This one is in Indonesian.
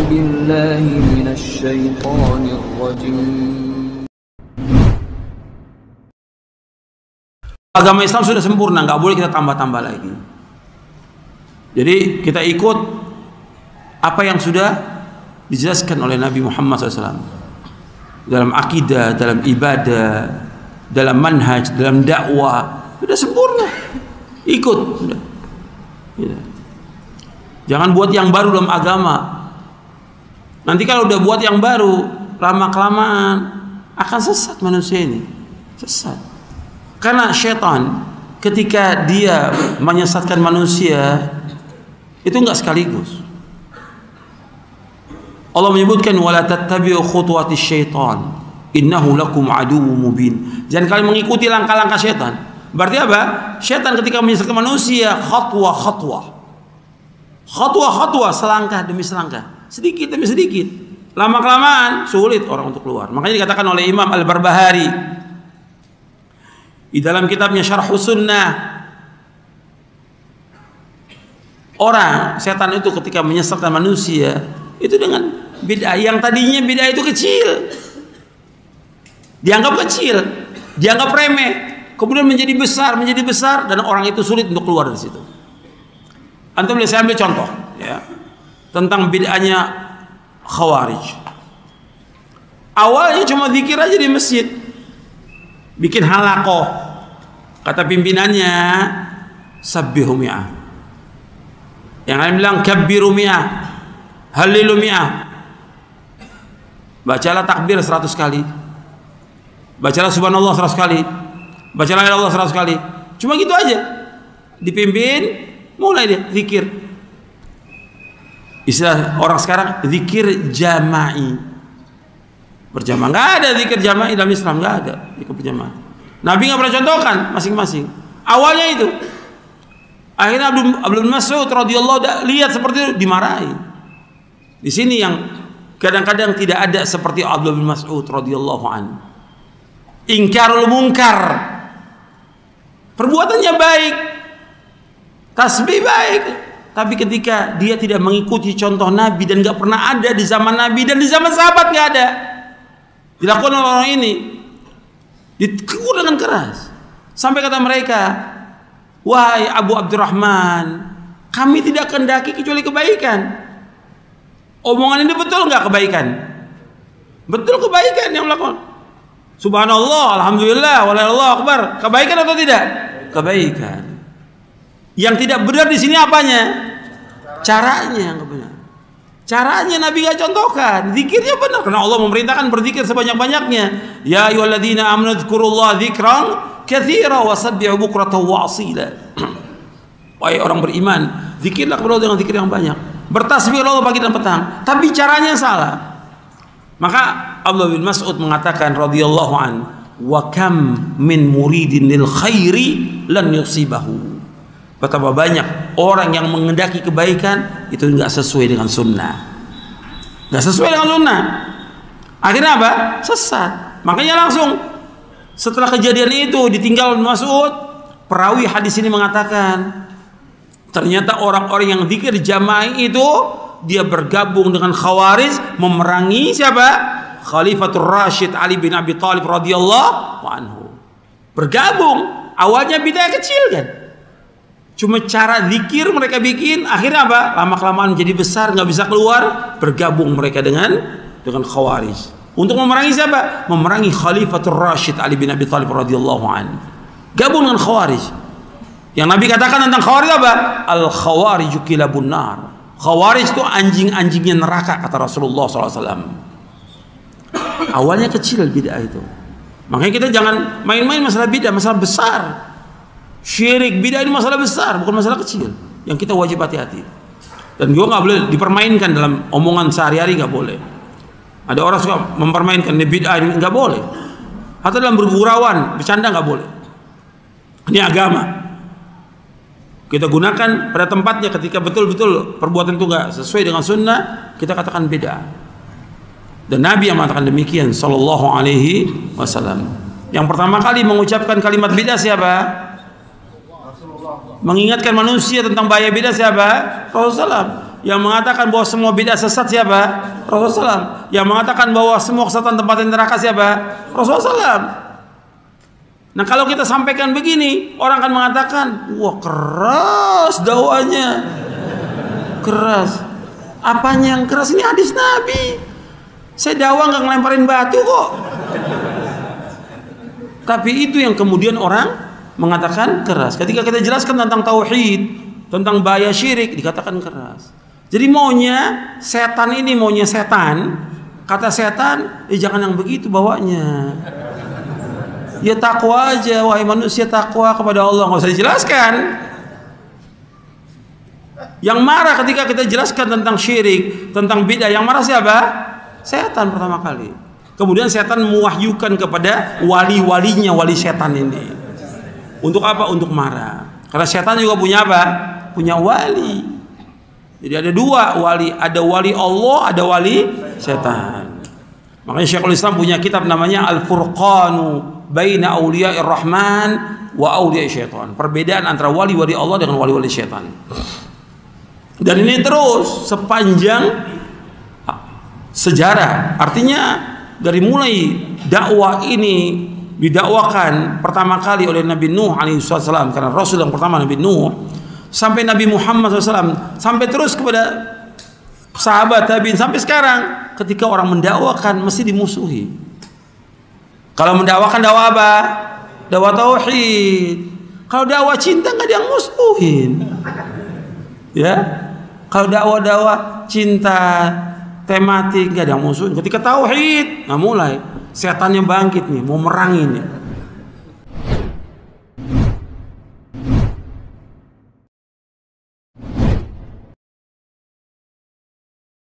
بالله من الشيطان الرجيم. Agama Islam sudah sempurna, nggak boleh kita tambah-tambah lagi. Jadi kita ikut apa yang sudah dijelaskan oleh Nabi Muhammad SAW dalam akidah, dalam ibadah, dalam manhaj, dalam dakwah, sudah sempurna. Ikut, sudah. Jangan buat yang baru dalam agama. Nanti kalau udah buat yang baru, lama-kelamaan akan sesat manusia ini. Sesat. Karena syaitan ketika dia menyesatkan manusia itu enggak sekaligus. Allah menyebutkan wala tattabi'u khutuwatis syaitan innahu lakum aduwwum mubin. Jangan kalian mengikuti langkah-langkah syaitan. Berarti apa? Syaitan ketika menyesatkan manusia khatwa-khatwa. Khatwa-khatwa, selangkah demi selangkah, sedikit demi sedikit. Lama-kelamaan sulit orang untuk keluar. Makanya dikatakan oleh Imam Al-Barbahari di dalam kitabnya Syarh Sunnah, orang setan itu ketika menyesatkan manusia itu dengan bid'ah yang tadinya bid'ah itu kecil, dianggap kecil, dianggap remeh, kemudian menjadi besar dan orang itu sulit untuk keluar dari situ. Antum boleh saya ambil contoh ya tentang bid'ahnya Khawarij. Awalnya cuma zikir aja di masjid, bikin halaqah, kata pimpinannya sabbihu mi'ah, yang lain bilang kabbiru mi'ah, halilu mi'ah, bacalah takbir 100 kali, bacalah subhanallah 100 kali, bacalah la ilaha illallah 100 kali. Cuma gitu aja, dipimpin, mulai dia zikir. Istilah orang sekarang zikir jama'i, berjamaah. Nggak ada zikir jama'i dalam Islam, nggak ada zikir berjamaah. Nabi nggak pernah contohkan masing-masing. Awalnya itu, akhirnya Abdul Mas'ud radhiyallahu lihat seperti itu, dimarahi. Di sini yang kadang-kadang tidak ada seperti Abdul Mas'ud radhiyallahu anhu. Ingkarul munkar, perbuatannya baik, tasbih baik, tapi ketika dia tidak mengikuti contoh Nabi dan nggak pernah ada di zaman Nabi dan di zaman sahabat nggak ada, dilakukan oleh orang ini, ditegur dengan keras sampai kata mereka, wahai Abu Abdurrahman, kami tidak kehendaki kecuali kebaikan. Omongan ini betul nggak kebaikan? Betul kebaikan yang melakukan. Subhanallah, alhamdulillah, wallahu akbar. Kebaikan atau tidak? Kebaikan. Yang tidak benar di sini apanya? Caranya yang benar. Caranya Nabi nggak contohkan. Zikirnya benar karena Allah memerintahkan berzikir sebanyak-banyaknya. Ya ayyuhalladzina amanu dzkurullaha dzikran katsira wasabbihu bukratan wa asila. Wahai orang beriman, zikirlah kepada Allah dengan zikir yang banyak. Bertasbih Allah pagi dan petang. Tapi caranya salah. Maka Abdullah bin Mas'ud mengatakan radhiyallahu an, wa kam min muridin lil khairi lan yusibahu. Betapa banyak orang yang mengendaki kebaikan itu nggak sesuai dengan sunnah, nggak sesuai dengan sunnah. Akhirnya apa? Sesat. Makanya langsung setelah kejadian itu ditinggal Mas'ud, perawi hadis ini mengatakan ternyata orang-orang yang zikir jamaah itu dia bergabung dengan Khawarij memerangi siapa? Khalifatul Rasyid Ali bin Abi Thalib radhiyallahu anhu. Bergabung, awalnya bid'ah kecil kan. Cuma cara zikir mereka bikin, akhirnya apa? Lama-kelamaan menjadi besar, nggak bisa keluar, bergabung mereka dengan Khawarij. Untuk memerangi siapa? Memerangi Khalifatul Rasyid Ali bin Abi Thalib radhiyallahu anhu. Gabung dengan Khawarij. Yang Nabi katakan tentang Khawarij apa? Al-Khawariju kilabun nar. Khawarij itu anjing-anjingnya neraka, kata Rasulullah SAW. Awalnya kecil bid'ah itu. Makanya kita jangan main-main masalah bid'ah, masalah besar. Syirik, bid'ah ini masalah besar, bukan masalah kecil. Yang kita wajib hati-hati. Dan juga nggak boleh dipermainkan dalam omongan sehari-hari, nggak boleh. Ada orang suka mempermainkan bid'ah ini, nggak boleh. Atau dalam bergurauan, bercanda nggak boleh. Ini agama. Kita gunakan pada tempatnya ketika betul-betul perbuatan itu nggak sesuai dengan sunnah, kita katakan bid'ah. Dan Nabi yang mengatakan demikian sallallahu alaihi wasallam. Yang pertama kali mengucapkan kalimat bid'ah siapa? Mengingatkan manusia tentang bahaya bid'ah siapa? Rasulullah. Yang mengatakan bahwa semua bid'ah sesat siapa? Rasulullah SAW. Yang mengatakan bahwa semua kesesatan tempat neraka siapa? Rasulullah SAW. Nah kalau kita sampaikan begini, orang akan mengatakan, wah keras dakwanya, keras. Apanya yang keras? Ini hadis Nabi. Saya dakwah nggak ngelemparin batu kok. Tapi itu yang kemudian orang mengatakan keras. Ketika kita jelaskan tentang tauhid, tentang bahaya syirik, dikatakan keras. Jadi maunya setan ini, maunya setan, kata setan, jangan yang begitu bawanya. Ya takwa aja, wahai manusia, takwa kepada Allah, nggak usah dijelaskan. Yang marah ketika kita jelaskan tentang syirik, tentang bid'ah, yang marah siapa? Setan pertama kali. Kemudian setan mewahyukan kepada wali-walinya, wali setan ini. Untuk apa? Untuk marah. Karena setan juga punya apa? Punya wali. Jadi ada dua wali, ada wali Allah, ada wali setan. Makanya Syekhul Islam punya kitab namanya Al-Furqanu Baina Auliya'ir Rahman wa Auliya'is Syaitan. Perbedaan antara wali-wali Allah dengan wali-wali setan. Dan ini terus sepanjang sejarah. Artinya dari mulai dakwah ini didakwakan pertama kali oleh Nabi Nuh alaihissalam, karena Rasul yang pertama Nabi Nuh, sampai Nabi Muhammad SAW, sampai terus kepada sahabat tabi'in sampai sekarang. Ketika orang mendakwakan mesti dimusuhi. Kalau mendakwakan dakwah apa? Dakwah tauhid. Kalau dakwah cinta nggak ada yang musuhin. Ya, kalau dakwah cinta tematik nggak ada yang musuhin. Ketika tauhid, nah mulai setannya bangkit nih, mau merangin nih.